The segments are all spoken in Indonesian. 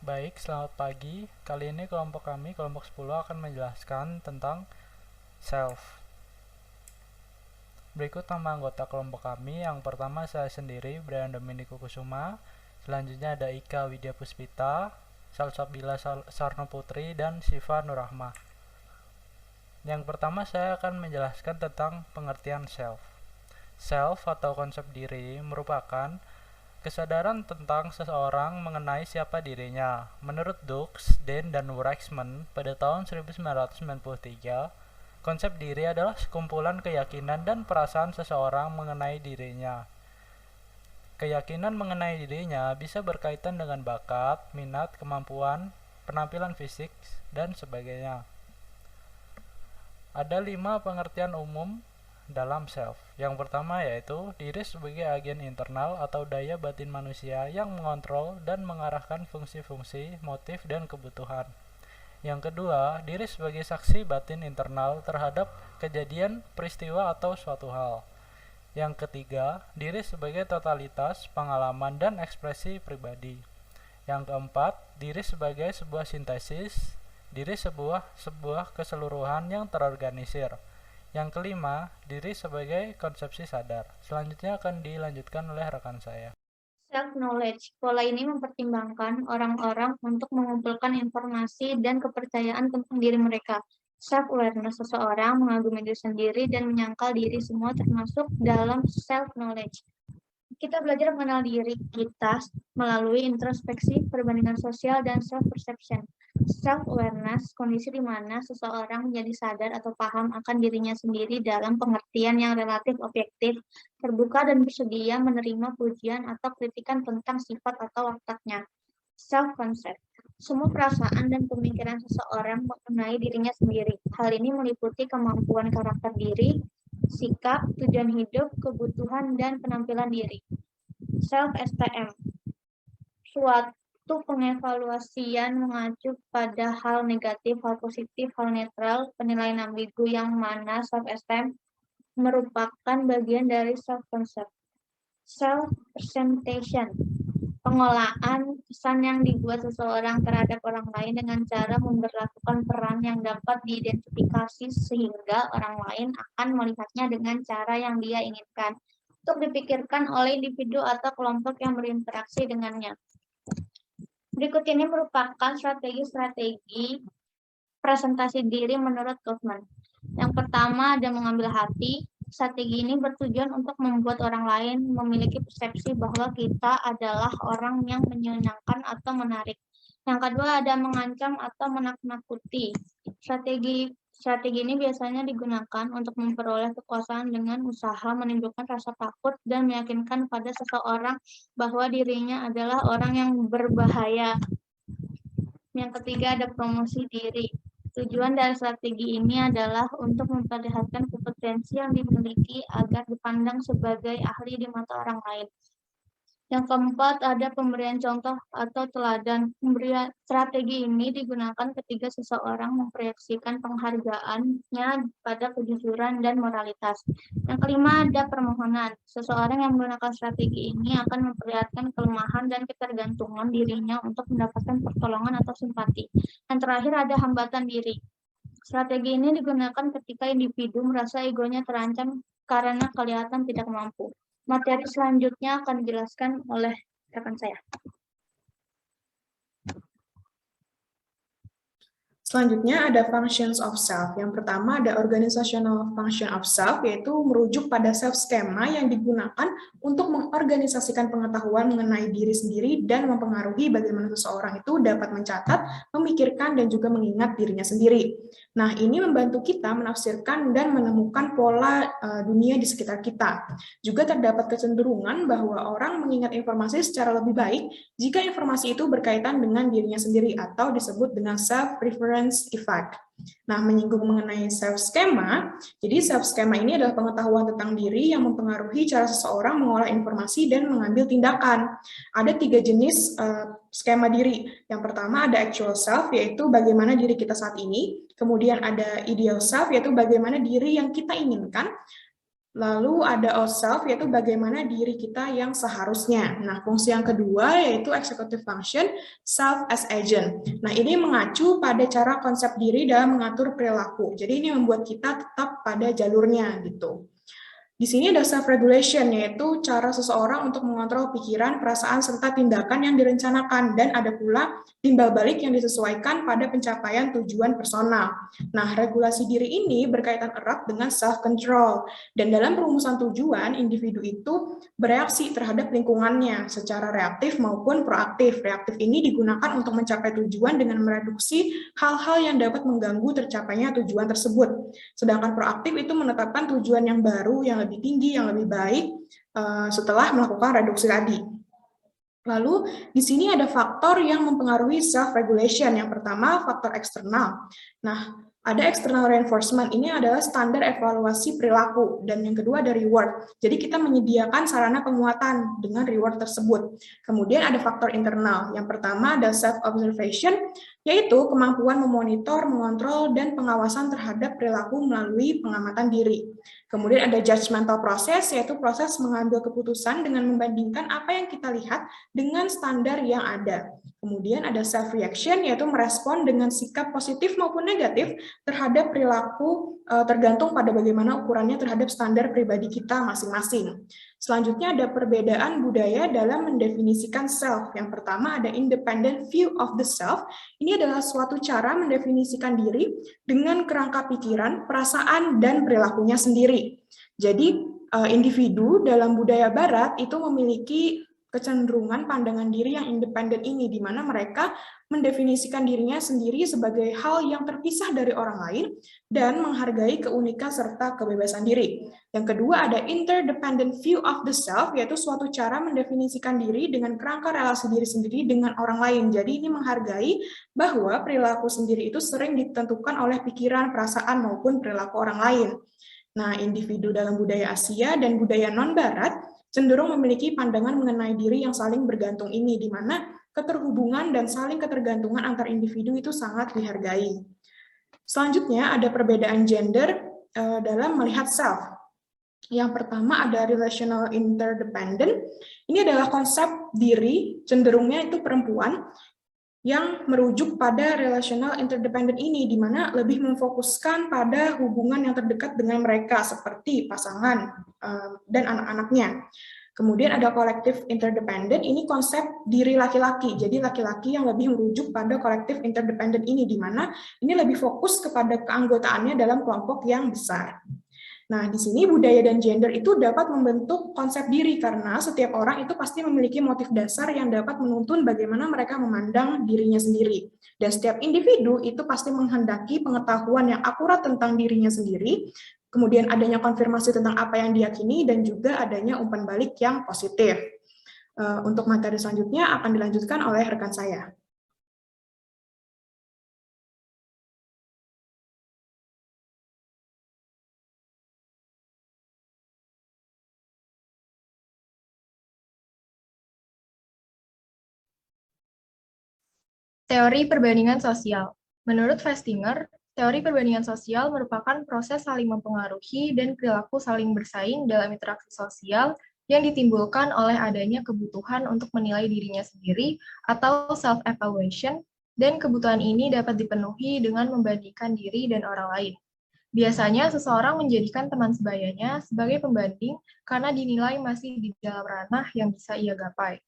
Baik, selamat pagi. Kali ini kelompok kami, kelompok 10, akan menjelaskan tentang self. Berikut nama anggota kelompok kami. Yang pertama saya sendiri, Brian Dominico Kusuma. Selanjutnya ada Ika Widya Puspita, Salsabila Sarno Putri, dan Siva Nurrahma. Yang pertama saya akan menjelaskan tentang pengertian self. Self atau konsep diri merupakan kesadaran tentang seseorang mengenai siapa dirinya. Menurut Dux, Den, dan Waxman pada tahun 1993, konsep diri adalah sekumpulan keyakinan dan perasaan seseorang mengenai dirinya. Keyakinan mengenai dirinya bisa berkaitan dengan bakat, minat, kemampuan, penampilan fisik, dan sebagainya. Ada 5 pengertian umum dalam self. Yang pertama yaitu diri sebagai agen internal atau daya batin manusia yang mengontrol dan mengarahkan fungsi-fungsi, motif, dan kebutuhan. Yang kedua, diri sebagai saksi batin internal terhadap kejadian, peristiwa, atau suatu hal. Yang ketiga, diri sebagai totalitas, pengalaman, dan ekspresi pribadi. Yang keempat, diri sebagai sebuah sintesis, diri sebuah keseluruhan yang terorganisir. Yang kelima, diri sebagai konsepsi sadar. Selanjutnya akan dilanjutkan oleh rekan saya. Self-knowledge. Pola ini mempertimbangkan orang-orang untuk mengumpulkan informasi dan kepercayaan tentang diri mereka. Self-awareness, seseorang mengagumi diri sendiri dan menyangkal diri semua termasuk dalam self-knowledge. Kita belajar mengenal diri kita melalui introspeksi, perbandingan sosial, dan self-perception. Self-awareness, kondisi di mana seseorang menjadi sadar atau paham akan dirinya sendiri dalam pengertian yang relatif objektif, terbuka dan bersedia menerima pujian atau kritikan tentang sifat atau wataknya. Self-concept, semua perasaan dan pemikiran seseorang mengenai dirinya sendiri. Hal ini meliputi kemampuan karakter diri, sikap, tujuan hidup, kebutuhan, dan penampilan diri. Self-esteem, suatu pengevaluasian mengacu pada hal negatif, hal positif, hal netral, penilaian ambigu yang mana self-esteem merupakan bagian dari self-concept. Self-presentation, pengolahan pesan yang dibuat seseorang terhadap orang lain dengan cara memperlakukan peran yang dapat diidentifikasi sehingga orang lain akan melihatnya dengan cara yang dia inginkan untuk dipikirkan oleh individu atau kelompok yang berinteraksi dengannya. Berikut ini merupakan strategi-strategi presentasi diri menurut Kaufman. Yang pertama ada mengambil hati. Strategi ini bertujuan untuk membuat orang lain memiliki persepsi bahwa kita adalah orang yang menyenangkan atau menarik. Yang kedua ada mengancam atau menakut-nakuti. Strategi ini biasanya digunakan untuk memperoleh kekuasaan dengan usaha menimbulkan rasa takut dan meyakinkan pada seseorang bahwa dirinya adalah orang yang berbahaya. Yang ketiga ada promosi diri. Tujuan dari strategi ini adalah untuk memperlihatkan kompetensi yang dimiliki agar dipandang sebagai ahli di mata orang lain. Yang keempat ada pemberian contoh atau teladan. Pemberian strategi ini digunakan ketika seseorang memproyeksikan penghargaannya pada kejujuran dan moralitas. Yang kelima ada permohonan. Seseorang yang menggunakan strategi ini akan memperlihatkan kelemahan dan ketergantungan dirinya untuk mendapatkan pertolongan atau simpati. Yang terakhir ada hambatan diri. Strategi ini digunakan ketika individu merasa egonya terancam karena kelihatan tidak mampu. Materi selanjutnya akan dijelaskan oleh rekan saya. Selanjutnya ada functions of self. Yang pertama ada organizational function of self, yaitu merujuk pada self schema yang digunakan untuk mengorganisasikan pengetahuan mengenai diri sendiri dan mempengaruhi bagaimana seseorang itu dapat mencatat, memikirkan, dan juga mengingat dirinya sendiri. Nah, ini membantu kita menafsirkan dan menemukan pola dunia di sekitar kita. Juga terdapat kecenderungan bahwa orang mengingat informasi secara lebih baik jika informasi itu berkaitan dengan dirinya sendiri atau disebut dengan self-reference effect. Nah, menyinggung mengenai self-schema, jadi self-schema ini adalah pengetahuan tentang diri yang mempengaruhi cara seseorang mengolah informasi dan mengambil tindakan. Ada 3 jenis skema diri. Yang pertama ada actual self, yaitu bagaimana diri kita saat ini. Kemudian ada ideal self, yaitu bagaimana diri yang kita inginkan. Lalu ada outsself, yaitu bagaimana diri kita yang seharusnya. Nah, fungsi yang kedua yaitu executive function, self as agent. Nah, ini mengacu pada cara konsep diri dalam mengatur perilaku. Jadi ini membuat kita tetap pada jalurnya gitu. Di sini ada self-regulation, yaitu cara seseorang untuk mengontrol pikiran, perasaan, serta tindakan yang direncanakan, dan ada pula timbal balik yang disesuaikan pada pencapaian tujuan personal. Nah, regulasi diri ini berkaitan erat dengan self-control, dan dalam perumusan tujuan, individu itu bereaksi terhadap lingkungannya secara reaktif maupun proaktif. Reaktif ini digunakan untuk mencapai tujuan dengan mereduksi hal-hal yang dapat mengganggu tercapainya tujuan tersebut. Sedangkan proaktif itu menetapkan tujuan yang baru, yang lebih tinggi, yang lebih baik setelah melakukan reduksi tadi. Lalu di sini ada faktor yang mempengaruhi self-regulation. Yang pertama, faktor eksternal. Nah, ada external reinforcement, ini adalah standar evaluasi perilaku, dan yang kedua ada reward. Jadi kita menyediakan sarana penguatan dengan reward tersebut. Kemudian ada faktor internal. Yang pertama ada self-observation, yaitu kemampuan memonitor, mengontrol, dan pengawasan terhadap perilaku melalui pengamatan diri. Kemudian ada judgmental process, yaitu proses mengambil keputusan dengan membandingkan apa yang kita lihat dengan standar yang ada. Kemudian ada self-reaction, yaitu merespon dengan sikap positif maupun negatif terhadap perilaku tergantung pada bagaimana ukurannya terhadap standar pribadi kita masing-masing. Selanjutnya ada perbedaan budaya dalam mendefinisikan self. Yang pertama ada independent view of the self. Ini adalah suatu cara mendefinisikan diri dengan kerangka pikiran, perasaan, dan perilakunya sendiri. Jadi individu dalam budaya barat itu memiliki kecenderungan pandangan diri yang independen ini, di mana mereka mendefinisikan dirinya sendiri sebagai hal yang terpisah dari orang lain dan menghargai keunikan serta kebebasan diri. Yang kedua ada interdependent view of the self, yaitu suatu cara mendefinisikan diri dengan kerangka relasi diri sendiri dengan orang lain. Jadi ini menghargai bahwa perilaku sendiri itu sering ditentukan oleh pikiran, perasaan, maupun perilaku orang lain. Nah, individu dalam budaya Asia dan budaya non-Barat cenderung memiliki pandangan mengenai diri yang saling bergantung ini, di mana keterhubungan dan saling ketergantungan antar individu itu sangat dihargai. Selanjutnya ada perbedaan gender dalam melihat self. Yang pertama ada relational interdependent. Ini adalah konsep diri, cenderungnya itu perempuan, yang merujuk pada relational interdependent ini, di mana lebih memfokuskan pada hubungan yang terdekat dengan mereka, seperti pasangan dan anak-anaknya. Kemudian ada collective interdependent, ini konsep diri laki-laki. Jadi laki-laki yang lebih merujuk pada collective interdependent ini, di mana ini lebih fokus kepada keanggotaannya dalam kelompok yang besar. Nah, di sini budaya dan gender itu dapat membentuk konsep diri karena setiap orang itu pasti memiliki motif dasar yang dapat menuntun bagaimana mereka memandang dirinya sendiri. Dan setiap individu itu pasti menghendaki pengetahuan yang akurat tentang dirinya sendiri, kemudian adanya konfirmasi tentang apa yang diyakini, dan juga adanya umpan balik yang positif. Untuk materi selanjutnya akan dilanjutkan oleh rekan saya. Teori perbandingan sosial. Menurut Festinger, teori perbandingan sosial merupakan proses saling mempengaruhi dan perilaku saling bersaing dalam interaksi sosial yang ditimbulkan oleh adanya kebutuhan untuk menilai dirinya sendiri atau self-evaluation, dan kebutuhan ini dapat dipenuhi dengan membandingkan diri dan orang lain. Biasanya, seseorang menjadikan teman sebayanya sebagai pembanding karena dinilai masih di dalam ranah yang bisa ia gapai.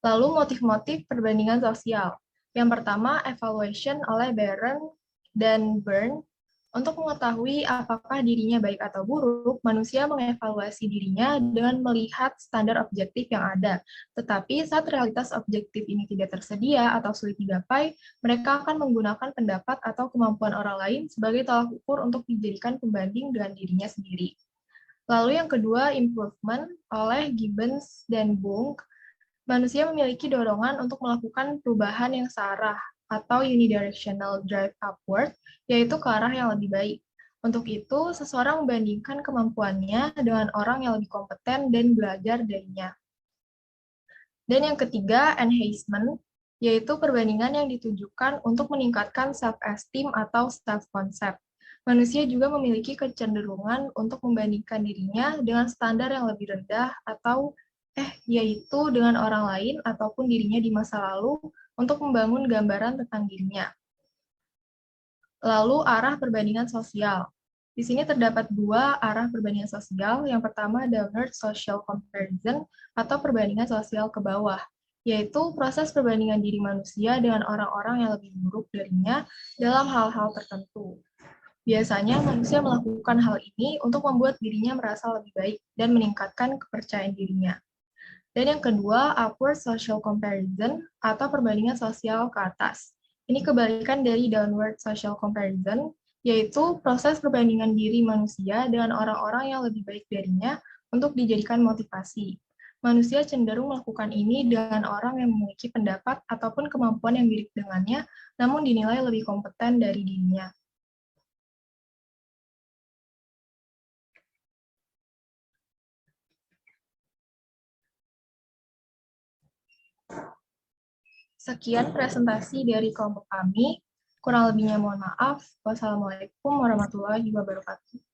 Lalu motif-motif perbandingan sosial. Yang pertama, evaluation oleh Baron dan Byrne. Untuk mengetahui apakah dirinya baik atau buruk, manusia mengevaluasi dirinya dengan melihat standar objektif yang ada. Tetapi saat realitas objektif ini tidak tersedia atau sulit digapai, mereka akan menggunakan pendapat atau kemampuan orang lain sebagai tolak ukur untuk dijadikan pembanding dengan dirinya sendiri. Lalu yang kedua, improvement oleh Gibbons dan Bunk. Manusia memiliki dorongan untuk melakukan perubahan yang searah atau unidirectional drive upward, yaitu ke arah yang lebih baik. Untuk itu, seseorang membandingkan kemampuannya dengan orang yang lebih kompeten dan belajar darinya. Dan yang ketiga, enhancement, yaitu perbandingan yang ditujukan untuk meningkatkan self-esteem atau self-concept. Manusia juga memiliki kecenderungan untuk membandingkan dirinya dengan standar yang lebih rendah atau yaitu dengan orang lain ataupun dirinya di masa lalu untuk membangun gambaran tentang dirinya. Lalu arah perbandingan sosial. Di sini terdapat dua arah perbandingan sosial. Yang pertama downward social comparison atau perbandingan sosial ke bawah, yaitu proses perbandingan diri manusia dengan orang-orang yang lebih buruk darinya dalam hal-hal tertentu. Biasanya manusia melakukan hal ini untuk membuat dirinya merasa lebih baik dan meningkatkan kepercayaan dirinya. Dan yang kedua, upward social comparison atau perbandingan sosial ke atas. Ini kebalikan dari downward social comparison, yaitu proses perbandingan diri manusia dengan orang-orang yang lebih baik darinya untuk dijadikan motivasi. Manusia cenderung melakukan ini dengan orang yang memiliki pendapat ataupun kemampuan yang mirip dengannya, namun dinilai lebih kompeten dari dirinya. Sekian presentasi dari kelompok kami. Kurang lebihnya mohon maaf. Wassalamualaikum warahmatullahi wabarakatuh.